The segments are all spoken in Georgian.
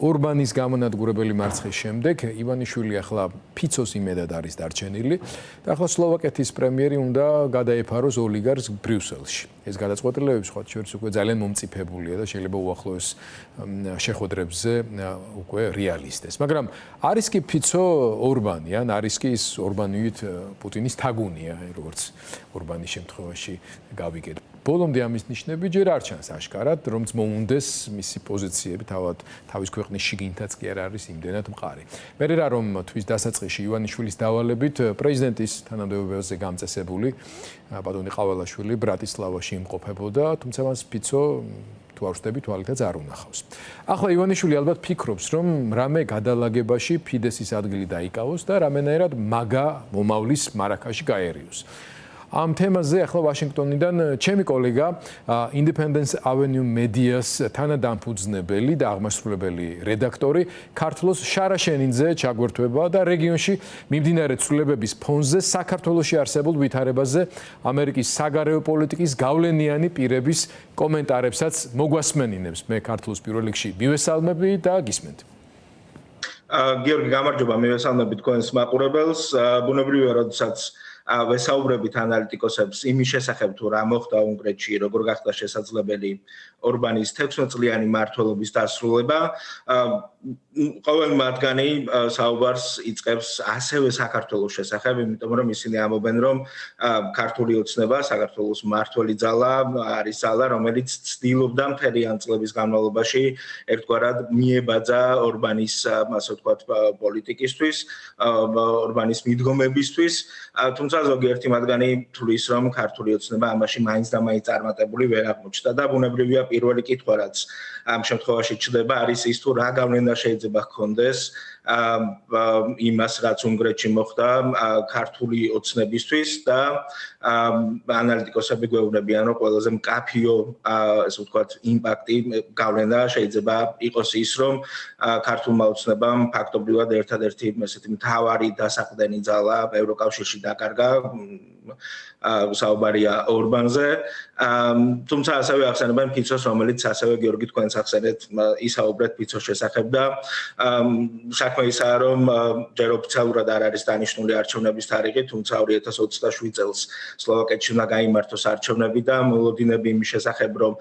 ორბანის გამონადგურებელი მარცხის შემდეგ ივანიშვილი ახლა ფიცოს იმედად არის დარჩენილი და ახლა სლოვაკეთის პრემიერი უნდა გადაეფაროს ოლიგარს ბრიუსელში. ეს გადაწყვეტილებები სხვა შორის უკვე ძალიან მომწიფებულია და შეიძლება უახლოეს შეხვედრებზე უკვე რეალისტეს. მაგრამ არის კი ფიცო ორბანი, ან არის კი ის ორბანივით პუტინის თაგუნია, როგორც ორბანის შემთხვევაში გავიგეთ. ბოლომდე ამის ნიშნები ჯერ არ ჩანს აშკარად, რომც მოუნდეს მისი პოზიციები თავის ქვეყნის შიგნითაც კი არ არის იმდენად მყარი. მე რა რომ თვის დასაწყისში ივანიშვილის დავალებით პრეზიდენტის თანამდებობაზე გამწესებული ბატონი ყავალაშვილი ბრატისლავაში იმყოფებოდა, თუმცა მას ფიცო თუ არ ვშტები თვალითაც არ უნახავს. ახლა ივანიშვილი ალბათ ფიქრობს, რომ რამე გადალაგებაში ფიდესის ადგილი დაიკავოს და რამენაირად მაგა მომავლის მარაქაში გაერიოს. ამ თემაზე ახლა ვაშინგტონიდან ჩემი კოლეგა Independence Avenue Media's თანადამფუძნებელი და აღმასრულებელი რედაქტორი ქართლოს შარა შენინძე ჩაგვერთვება და რეგიონში მიმდინარე ცვლილებების ფონზე საქართველოში არსებულ ვითარებაზე ამერიკის საგარეო პოლიტიკის გავლენიანი პირების კომენტარებსაც მოგვასმენინებს. მე ქართლოს პირველ რიგში მივესალმები და გისმენთ. გიორგი, გამარჯობა, მივესალმები თქვენს მაყურებელს. ბუნებრივია, როდესაც ვესაუბრებით ანალიტიკოსებს იმის შესახებ თუ რა მოხდა უნგრეთში, როგორ გახდა შესაძლებელი ორბანის 16 წლიანი მმართველობის დასრულება, ყოველ მათგანი საუბარს იწყებს ასევე საქართველოს შესახებ, იმიტომ რომ ისინი ამბობენ, რომ ქართული ოცნება, საქართველოს მმართველი ძალა არის ძალა, რომელიც ცდილობდა მთელი ამ წლების განმავლობაში ერთგვარად მიებაძა ორბანის, ასე ვთქვათ, პოლიტიკისთვის, ორბანის მიდგომებისთვის, თუმცა ზოგიერთი მათგანი თვლის, რომ ქართული ოცნება ამაში მაინც და მაინც წარმატებული ვერ აღმოჩნდა და ბუნებრივია პირველი კითხვა, რაც ამ შემთხვევაში ჩდება, არის ის თუ რა გავლენა შეიძლება ჰქონდეს იმას, რაც უნგრეთში მოხდა ქართული ოცნებისთვის და ანალიტიკოსები გვეუბნებიან, რომ ყველაზე მკაფიო, ასე ვთქვათ, იმპაქტი, გავლენა შეიძლება იყოს ის, რომ ქართულმა ოცნებამ ფაქტობრივად ერთადერთი ესეთი მთავარი დასაყრდენი ძალა ევროკავშირში დაკარგა, საუბარია ორბანზე, თუმცა ასევე ახსენებენ ფიცოს, რომელიც ასევე გიორგი თქვენს ახსენეთ, ისაუბრეთ ფიცოს შესახებ და საქმე ისაა, რომ ჯერ ოფიციალურად არ არის დანიშნული არჩევნების თარიღი, თუმცა 2027 წელს სლოვაკეთში უნდა გაიმართოს არჩევნები და მოლოდინები იმის შესახებ, რომ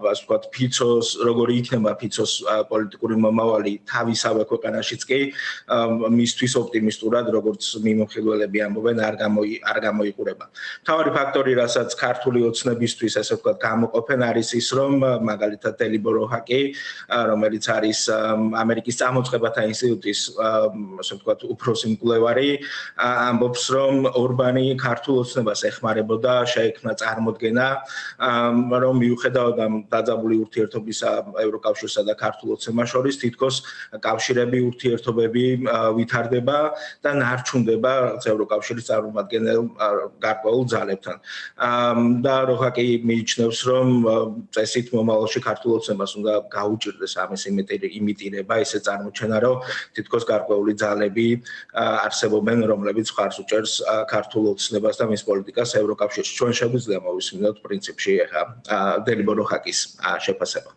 ასე ვთქვათ, ფიცოს, როგორი იქნება ფიცოს პოლიტიკური მომავალი თავისავე ქვეყანაშიც კი მისთვის ოპტიმისტურად, როგორც მიმოხილველები ამბობენ, არ გამოიყურება. მთავარი ფაქტორი, რასაც ქართული ოცნებისთვის, ასე ვთქვათ, გამოყოფენ, არის ის, რომ მაგალითად დელიბო როჰაკი, რომელიც არის ამერიკის წამოწყებათა ინსტიტუტის, ასე ვთქვათ, უფროსი მკვლევარი, ამბობს, რომ ორბანი ქართულ ოცნებას ეხმარებოდა, შეექმნა წარმოდგენა, რომ მიუხედავად ამ დაძაბული ურთიერთობისა ევროკავშირსა და ქართულ ოცნებას შორის, თითქოს კავშირები, ურთიერთობები ვითარდება და ნარჩუნდება ევროკავშირის წარმომადგენელ გარკვეულ ძალებთან. და როჰაკი მიიჩნევს, რომ წესით მომავალში ქართულ ოცნებას უნდა გაუჭირდეს ამის იმიტირება, ისე წარმოჩენა, რომ თითქოს გარკვეული ძალები არსებობენ, რომლებიც მხარს უჭერს ქართულ ოცნებას და მის პოლიტიკას ევროკავშირში. ჩვენ შეგვიძლია მოვისმინოთ პრინციპში ახლა დელიბო როჰაკის შეფასება.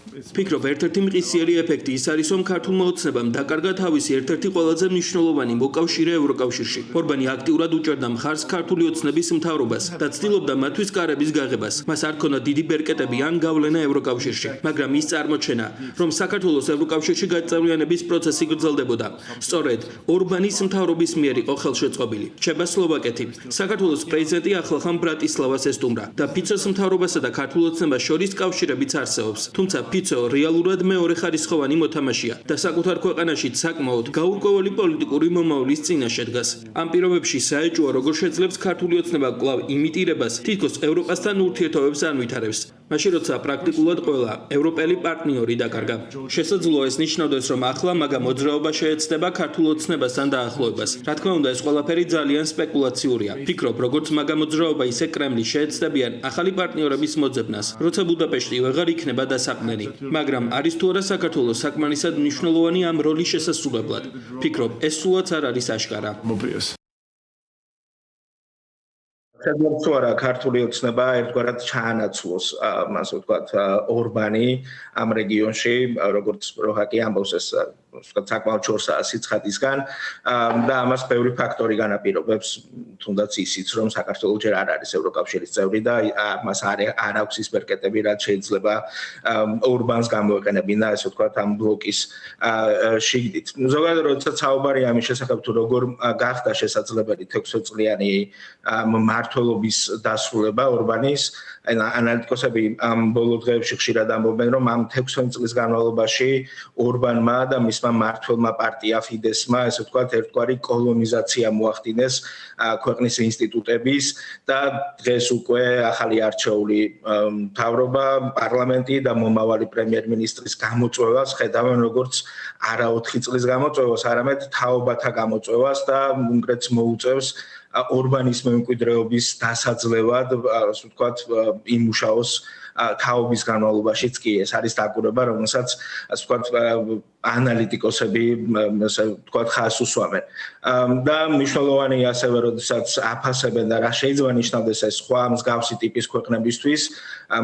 ფიქრობ, ერთ-ერთი მყისიერი ეფექტი ის არის, რომ ქართულმა ოცნებამ დაკარგა თავისი ერთ-ერთი ყველაზე მნიშვნელოვანი მოკავშირე ევროკავშირში. ორბანი აქტიურად უჭერდა მხარს ქართული ოცნების მთავრობას და ცდილობდა მათთვის კარების გაღებას. მას არ ჰქონდა დიდი ბერკეტები ან გავლენა ევროკავშირში, მაგრამ ის წარმოჩენა, რომ საქართველოს ევროკავშირში გაწევრიანების პროცესი გრძელდებოდა, სწორედ ორბანის მთავრობის მიერ იყო ხელშეწყობილი. რჩება სლოვაკეთი. საქართველოს პრეზიდენტი ახლახან ბრატისლავას ესტუმრა და ფიცოს მთავრობასა და ქართულ ოცნებას შორის კავშირებიც არსებობს. თუმცა ფიცო რეალურად მეორე ხარისხოვანი მოთამაშეა და საკუთარ ქვეყანაში საკმაოდ გაურკვეველი პოლიტიკური მომავლის წინაშე დგას. ამ პირობებში საეჭვოა, როგორ შეძლებს ქართული ოცნება კვლავ იმიტირებას, თითქოს ევროპასთან ურთიერთობებს არ ვითარებს. მაშინ როცა პრაქტიკულად ყველა ევროპელი პარტნიორი დაკარგა. შესაძლოა ეს ნიშნავდეს, რომ ახლა მაგა მოძრაობა შეეცდება ქართულ ოცნებასთან დაახლოებას. რა თქმა უნდა, ეს ყველაფერი ძალიან სპეკულაციურია. ფიქრობ, როგორც მაგა მოძრაობა, ისე კრემლი შეეცდებიან ახალი პარტნიორების მოძებნას, როცა ბუდაპეშტი ვეღარ იქნება დასაყრდენი. მაგრამ არის თუ არა საქართველოს საკმარისად მნიშვნელოვანი ამ როლის შესასრულებლად? ფიქრობ, ეს სულაც არ არის აშკარა. შეგვიძლია თუ არა ქართული ოცნება ერთგვარად ჩაანაცვლოს ასე ვთქვათ ორბანი ამ რეგიონში როგორც როჰაკი ამბობს ეს საკმაოდ ჩორსაა სიცხადისგან და ამას ბევრი ფაქტორი განაპირობებს თუნდაც ისიც რომ საქართველოს ჯერ არ არის ევროკავშირის წევრი და მას არ აქვს ის ბერკეტები რაც შეიძლება ორბანს გამოეყენებინა ასე ვთქვათ ამ ბლოკის შიგნით ზოგადად როდესაც საუბარია ამის შესახებ თუ როგორ გახდა შესაძლებელი 16 წლიანი მმართველობის დასრულება ორბანის ანალიტიკოსები ამ ბოლო დღეებში ხშირად ამბობენ რომ ამ 16 წლის განმავლობაში ორბანმა და მისმა მმართველმა პარტია ფიდესმა ესე ვთქვათ ერთგვარი კოლონიზაცია მოახდინეს ქვეყნის ინსტიტუტების და დღეს უკვე ახალი არჩეული მთავრობა პარლამენტი და მომავალი პრემიერ-მინისტრის გამოწვევას ხედავენ როგორც არა 4 წლის გამოწვევას არამედ თაობათა გამოწვევას და უნგრეთს მოუწევს ორბანის მემკვიდრეობის დასაძლევად ასე ვთქვათ იმუშაოს თაობის განმავლობაშიც კი ეს არის დაკვირვება რომელსაც ასე ვთქვათ ანალიტიკოსები ასე ვთქვათ ხაზს უსვამენ და მნიშვნელოვანი ასევე როდესაც აფასებენ და რა შეიძლება ნიშნავდეს ეს სხვა მსგავსი ტიპის ქვეყნებისთვის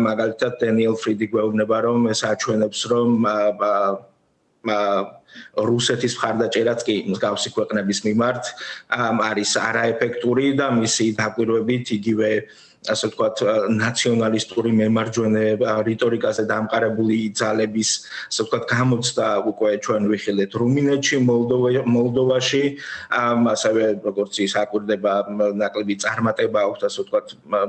მაგალითად დენიელ ფრიდი გვეუბნება რომ ეს აჩვენებს რომ რუსეთის მხარდაჭერაც კი მსგავსი ქვეყნების მიმართ არის არაეფექტური და მისი დაკვირვებით იგივე ასე ვთქვათ ნაციონალისტური მემარჯვენე რიტორიკაზე დამყარებული ძალების ასე ვთქვათ გამოცდა უკვე ჩვენ ვიხილეთ რუმინეთში მოლდოვაში ასევე როგორც ის აკვირდება ნაკლები წარმატება აქვს ასე ვთქვათ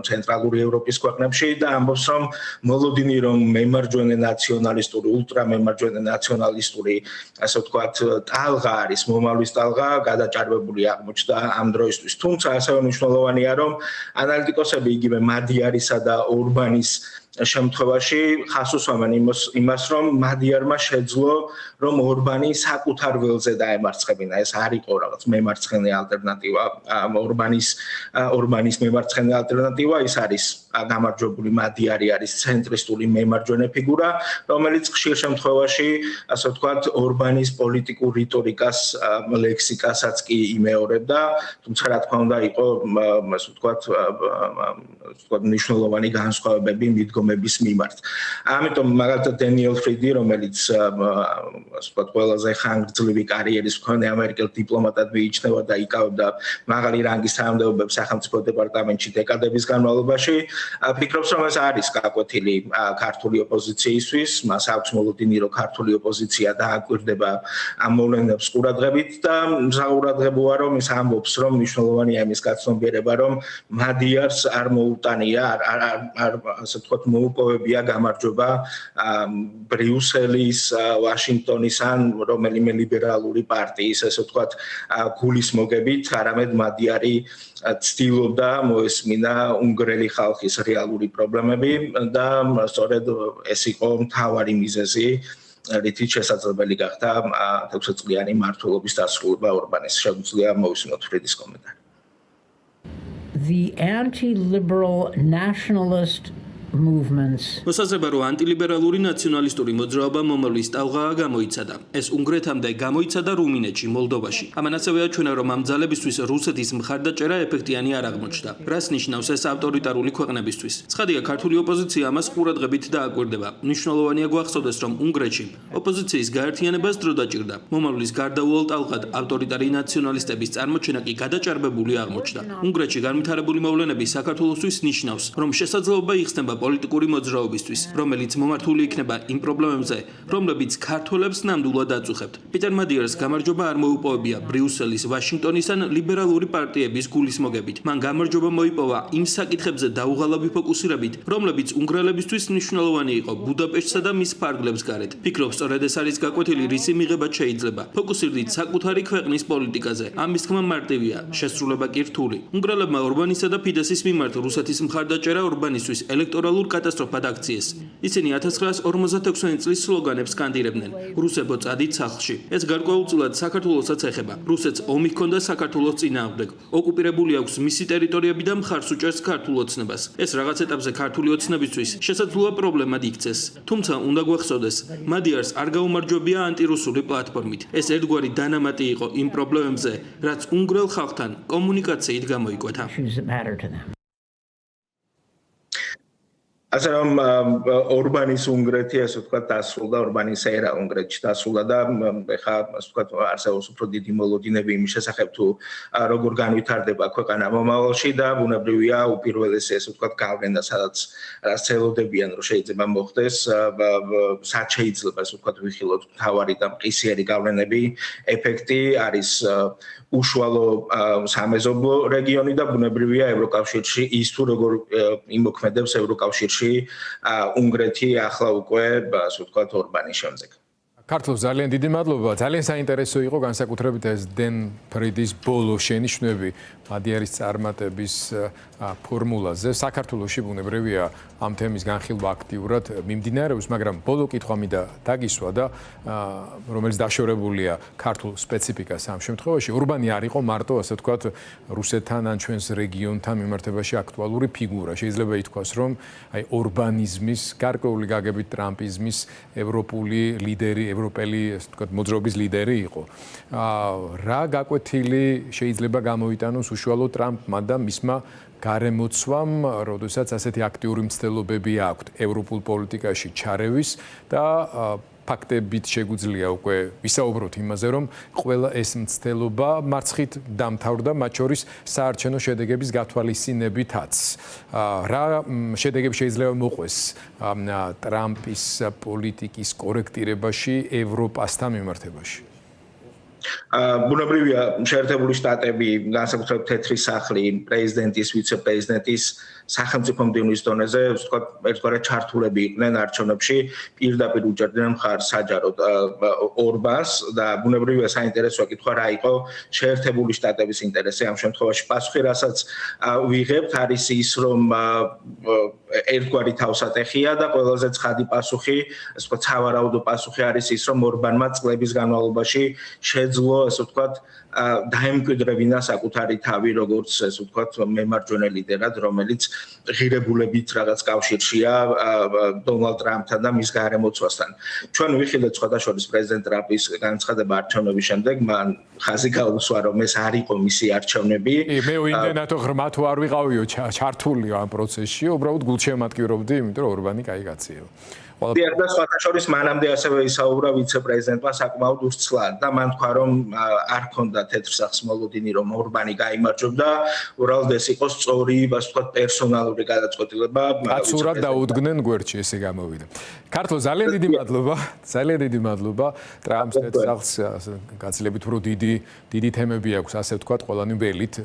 ცენტრალური ევროპის ქვეყნებში და ამბობს რომ მოლოდინი რომ მემარჯვენე ნაციონალისტური ულტრამემარჯვენე ნაციონალისტური ასე ვთქვათ ტალღა არის მომავლის ტალღა გადაჭარბებული აღმოჩნდა ამ დროისთვის თუმცა ასევე მნიშვნელოვანია რომ ანალიტიკოსები იგივე მადიარისა და ორბანის შემთხვევაში ხაზს უსვამენ იმას რომ მადიარმა შეძლო რომ ორბანი საკუთარ ველზე დაემარცხებინა ეს არ იყო რაღაც მემარცხენე ალტერნატივა ორბანის მემარცხენე ალტერნატივა ის არის გამარჯვებული მადიარი არის ცენტრისტული მემარჯვენე ფიგურა რომელიც ხშირ შემთხვევაში ასე ვთქვათ ორბანის პოლიტიკურ რიტორიკას ლექსიკასაც კი იმეორებდა თუმცა რა თქმა უნდა იყო ასე ვთქვათ მნიშვნელოვანი განსხვავებები მიდგომების მიმართ ამიტომ მაგალითად დენიელ ფრიდი რომელიც ასე ვთქვათ ყველაზე ხანგრძლივი კარიერის მქონე ამერიკელ დიპლომატად მიიჩნევა და იკავებდა მაღალი რანგის თანამდებობებს სახელმწიფო დეპარტამენტში დეკადების განმავლობაში ფიქრობს რომ ეს არის გაკვეთილი ქართული ოპოზიციისთვის მას აქვს მოლოდინი რომ ქართული ოპოზიცია დააკვირდება ამ მოვლენებს ყურადღებით და საყურადღებოა რომ ის ამბობს რომ მნიშვნელოვანია იმის გაცნობიერება რომ მადიარს არ მოუტანია არ ასე ვთქვათ მოუპოვებია გამარჯვება ბრიუსელის ვაშინგტონის ან რომელიმე ლიბერალური პარტიის ასე ვთქვათ გულისმოგებით არამედ მადიარი ცდილობდა მოესმინა უნგრელი ხალხის რეალური პრობლემები და სწორედ ეს იყო მთავარი მიზეზი რითიც შესაძლებელი გახდა 16 წლიანი მმართველობის დასრულება ორბანის შეგვიძლია მოვისმინოთ ფრიდის კომენტარი The anti-liberal nationalist movements. მოსაზრება რომ ანტილიბერალური ნაციონალისტური მოძრაობა მომავლის ტალღაა გამოიცადა. ეს უნგრეთამდე გამოიცადა რუმინეთში, მოლდოვაში. ამან ასევე აჩვენა რომ ამ ძალებისთვის რუსეთის მხარდაჭერა ეფექტიანი არ აღმოჩნდა. რას ნიშნავს ეს ავტორიტარული ქვეყნებისთვის? ცხადია, ქართული ოპოზიცია ამას ყურადღებით დააკვირდება. მნიშვნელოვანია გვახსოვდეს, რომ უნგრეთში ოპოზიციის გაერთიანებას დრო დაჭირდა. მომავლის გარდაუვალ ტალღად ავტორიტარი ნაციონალისტების წარმოჩენა კი გადაჭარბებული აღმოჩნდა. უნგრეთში განვითარებული მოვლენები საქართველოსთვის ნიშნავს, რომ შესაძლებლობა იხსნება პოლიტიკური მოძრაობისთვის, რომელიც მომართული იქნება იმ პრობლემებზე, რომლებიც ქართველებს ნამდვილად აწუხებთ. პიტერ მადიარს გამარჯვება არ მოუპოვებია ბრიუსელის, ვაშინგტონის ან ლიბერალური პარტიების გულისმოგებით. მან გამარჯვება მოიპოვა იმ საკითხებზე დაუღალავი ფოკუსირებით, რომლებიც უნგრელებისთვის მნიშვნელოვანი იყო ბუდაპეშტსა და მის ფარგლებს გარეთ. ფიქრობ, სწორედ ეს არის გაკვეთილი, რისი მიღება შეიძლება. ფოკუსირდით საკუთარი ქვეყნის პოლიტიკაზე. ამის თქმა მარტივია, შესრულება კი რთული. უნგრელებმა ორბანისა და ფიდესის მიმართ რუსეთის მხარდაჭერა ორბანისთვის ელექტორალურ კატასტროფად აქციეს. ისინი 1956 წლის სლოგანებს სკანდირებდნენ. რუსებო წადით სახლში. ეს გარკვეულწილად საქართველოსაც ეხება. რუსეთს ომი ჰქონდა საქართველოს წინააღმდეგ. ოკუპირებული აქვს მისი ტერიტორიები და მხარს უჭერს ქართულ ოცნებას. ეს რაღაც ეტაპზე ქართული ოცნებისთვის შესაძლოა პრობლემად იქცეს. თუმცა უნდა გვახსოვდეს, მადიარს არ გაუმარჯვებია ანტირუსული პლატფორმით. ეს ერთგვარი დანამატი იყო იმ პრობლემებზე, რაც უნგრელ ხალხთან კომუნიკაციით გამოიკვეთა. ასე რომ ორბანის უნგრეთი ასე ვთქვათ დასრულდა, ორბანის ერა უნგრეთში დასრულდა და ეხლა ასე ვთქვათ არსებობს უფრო დიდი მოლოდინები იმის შესახებ თუ როგორ განვითარდება ქვეყანა მომავალში და ბუნებრივია უპირველესი ასე ვთქვათ გავლენა სადაც რაც ელოდებიან რომ შეიძლება მოხდეს სად შეიძლება ასე ვთქვათ ვიხილოთ მთავარი და მყისიერი გავლენები ეფექტი არის უშუალო სამეზობლო რეგიონი და ბუნებრივია ევროკავშირში ის თუ როგორ იმოქმედებს ევროკავშირში უნგრეთი ახლა უკვე ასე ვთქვათ ორბანის შემდეგ. ქართლოს ძალიან დიდი მადლობა. ძალიან საინტერესო იყო განსაკუთრებით ეს დენ ფრიდის ბოლო შენიშვნები მადიარის წარმატების ფორმულაზე. საქართველოში ბუნებრივია ამ თემის განხილვა აქტიურად მიმდინარეობს, მაგრამ ბოლო კითხვა მინდა დაგისვა და რომელიც დაშორებულია ქართულ სპეციფიკას ამ შემთხვევაში. ორბანი არ იყო მარტო ასე ვთქვათ რუსეთთან ან ჩვენს რეგიონთან მიმართებაში აქტუალური ფიგურა. შეიძლება ითქვას, რომ აი ორბანიზმის, გარკვეული გაგებით ტრამპიზმის ევროპული ლიდერი, ევროპელი ასე ვთქვათ მოძრაობის ლიდერი იყო. რა გაკვეთილი შეიძლება გამოიტანოს უშუალო ტრამპმა და მისმა გარემოცვამ, როდესაც ასეთი აქტიური მცდელობები აქვთ ევროპულ პოლიტიკაში ჩარევის და ფაქტებით შეგვიძლია უკვე ვისაუბროთ იმაზე, რომ ყველა ეს მცდელობა მარცხით დამთავრდა, მათ შორის საარჩევნო შედეგების გათვალისწინებითაც. რა შედეგები შეიძლება მოყვეს ტრამპის პოლიტიკის კორექტირებაში ევროპასთან მიმართებაში? ბუნებრივია შეერთებული შტატები განსაკუთრებით თეთრი სახლი პრეზიდენტის ვიცე-პრეზიდენტის სახელმწიფო მდივნის დონეზე ვთქვათ ერთგვარად ჩართულები იყვნენ არჩევნებში პირდაპირ უჭერდნენ მხარს საჯაროდ ორბანს და ბუნებრივია საინტერესოა კითხვა რა იყო შეერთებული შტატების ინტერესი ამ შემთხვევაში პასუხი რასაც ვიღებთ არის ის რომ ერთგვარი თავსატეხია და ყველაზე ცხადი პასუხი ასე ვთქვათ სავარაუდო პასუხი არის ის რომ ორბანმა წლების განმავლობაში შეძლო ასე ვთქვათ დაემკვიდრებინა საკუთარი თავი როგორც ასე ვთქვათ მემარჯვენე ლიდერად რომელიც ღირებულებით რაღაც კავშირშია დონალდ ტრამპთან და მის გარემოცვასთან. ჩვენ ვიხილეთ სხვადასხვა პრეზიდენტ ტრამპის განცხადება არჩევნების შემდეგ მან ხაზი გაუსვა რომ ეს არ იყო მისი არჩევნები. მე იმდენათო ღრმა თუ არ ვიყავიო ჩართულიო ამ პროცესში, უბრალოდ გულშემატკივრობდი, იმიტომ რომ ორბანი კაი კაციო. და სხვათა შორის მანამდე ასევე ისაუბრა ვიცე-პრეზიდენტმა საკმაოდ უსცლად და მან თქვა რომ არ ქონდა თეთრ სახლს მოლოდინი რომ ორბანი გაიმარჯვებდა, უბრალოდ ეს იყო სწორი, ასე ვთქვათ, პერსონალური გადაწყვეტილება. აცურად დაუდგნენ გვერდში ესე გამოვიდა. ქართლო ძალიან დიდი მადლობა, ძალიან დიდი მადლობა. ტრამპს თეთრ სახლს გაცილებით უფრო დიდი თემები აქვს, ასე ვთქვათ, ყველანი ველით,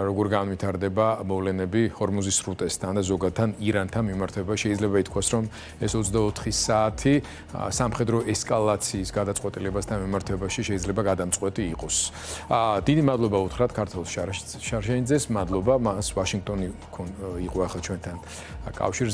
როგორ განვითარდება მოვლენები ჰორმუზის სრუტესთან და ზოგადად ირანთან მიმართება. შეიძლება ითქვას, რომ ეს 24 საათი სამხედრო ესკალაციის გადაწყვეტილებასთან მიმართებაში შეიძლება გადამწყვეტი იყოს. დიდი მადლობა უთხრათ ქართულ შარშენიძეს, მადლობა მას ვაშინგტონი იყო ახლა ჩვენთან კავშირზე.